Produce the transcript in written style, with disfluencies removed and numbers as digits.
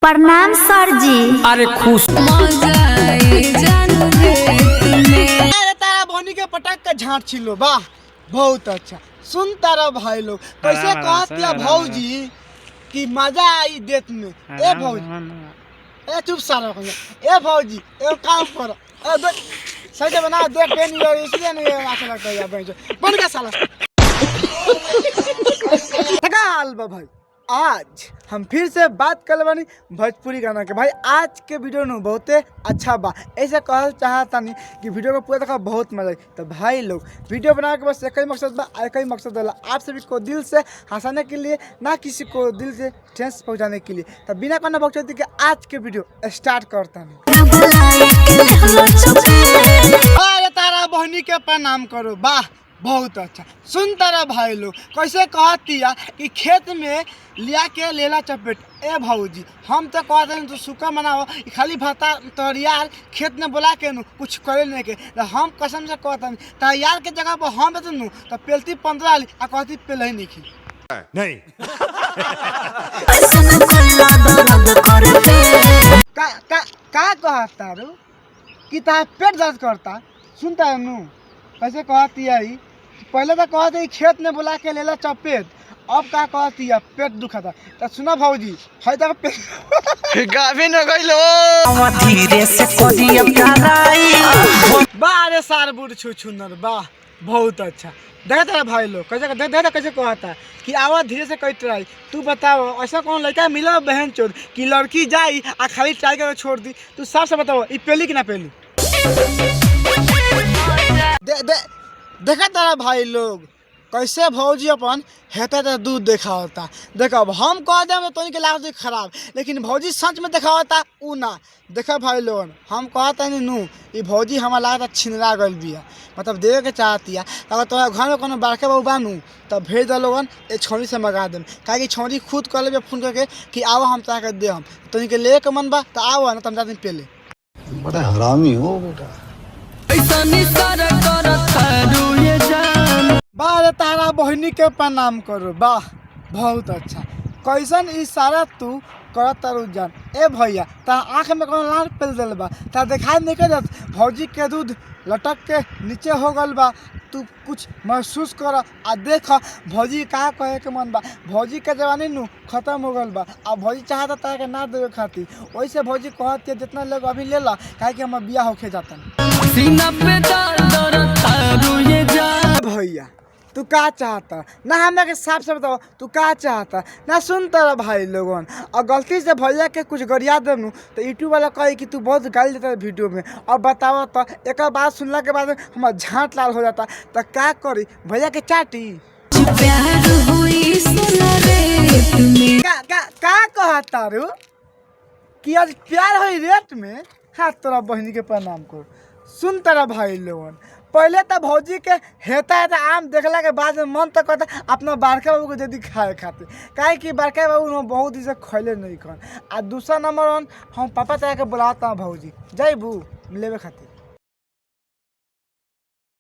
प्रणाम सर जी। अरे खुश अरे तारा भोनी के पटक के झाँट छिलो वाह बहुत अच्छा। सुन तारा भाई लोग कैसे कहतिया भौजी कि मजा आई देत में। ए भौजी ए चुप सारा ए भौजी ए काम कर ए देख सही बना देख पेन यार इसलिए नहीं अच्छा लगता है भाई बन गया साला हाल बा भाई। आज हम फिर से बात कर बानी भोजपुरी गाना के। भाई आज के वीडियो न बहुते अच्छा बा, ऐसे कहल चाहता नहीं कि वीडियो को पूरा देखा बहुत मजा आई। तो भाई लोग वीडियो बनाने के बस एक ही मकसद बा, एक ही मकसद है आप सभी को दिल से हंसाने के लिए, ना किसी को दिल से ठेस पहुंचाने के लिए। तो बिना कहना बकचोदी के आज के वीडियो स्टार्ट करता नहीं। अरे तारा बहनी के प्रणाम करो वाह बहुत अच्छा। सुन तारा भाई लोग कैसे कहतिया कि खेत में लिया के लेला चपेट। ए भौजी हम तो कहते हैं तो सुखा मनाओ खाली भाता तैयार खेत में बोला के नु कुछ करे नहीं के। हम कसम से कहते हैं तैयार के जगह पर हम बता नु तो पेलती 15 वाली आ कहती पेल ही नहीं नहीं का कहता रू कि ता पेट दर्द करता। सुनता है नु कैसे कहती है पहले तो कहते खेत में बुला के लेला चपेट, अब का कहती है पेट दुखाता। तो सुना भौजी है तो पेट गाभी न गइलो धीरे से कोदी अब कराई बारे सार बुढ़ छु छुनर वाह बहुत अच्छा। देखा तेरा भाई लोग कैसे देख कैसे कहता कि आवा धीरे से कई ट्राई। तू बताओ ऐसा कौन लड़का मिला बहन चोद कि लड़की जाई आ खाली ट्राई करके छोड़ दी। तू साफ से बताओ ये पेली कि ना पेली। देखा तारा भाई लोग कैसे भौजी अपन हेता तो दूध देखा होता। देखा हम कह दे तो इनके लाभ खराब, लेकिन भौजी सच में देखा होता ऊ ना। देखा भाई लोग हम कहते नहीं नू ये भौजी हमारा लागत छिनरा गल बिया, मतलब देवे के चाहती है। अगर तुम्हारे घर में कोनो बड़के बहू बानू तब भेज दो लोगन ये छोड़ी से मंगा देम। काहे कि छोड़ी खुद कर ले फोन करके कि आओ हम ताके दे हम तो इनके ले के मन बा तो आओ ना तुम दिन पहले। बड़ा हरामी हो बेटा। बारे तारा बहनी के प्रणाम करो वाह बहुत अच्छा। कैसन इशारा तू करत तारू जान। ए भैया ता आँख में कौन लाल पेल दिल बा ता दिखाई नहीं कर भौजी के दूध लटक के नीचे हो गल बा। तू कुछ महसूस कर आ देख भौजी का कहे के मन बा। भौजी के जवानी नु खत्म हो गल बा आ भौजी चाहता तारा के ना देवे खातिर वैसे भौजी कहती है जितना लोग अभी ले ला काहे कि हम बियाह होके जाता। भैया तू का चाहता ना हमें के साफ से बताओ तू का चाहता ना। सुनता रहा भाई लोगन और गलती से भैया के कुछ गरिया देनू तो यूट्यूब वाला कहे कि तू बहुत गाली देता है वीडियो में। और बताओ तो एक बात सुनला के बाद हमारा झाँट लाल हो जाता तो क्या करी भैया के चाटी। का कहता रू कि आज प्यार हो रेट में हाथ तोरा बहनी के प्रणाम कर। सुन तारा भाई लोगन पहले तो भौजी के हेता है तो आम देखला के बाद में मन तो करता अपना बड़का बाबू को यदि खाए खाते काहे कि बड़का बाबू बहुत दिन से खैले नहीं कन। आ दूसरा नंबर वन हम पापा तरह के बुलाता हूँ भौजी जैबू लेवे खाते।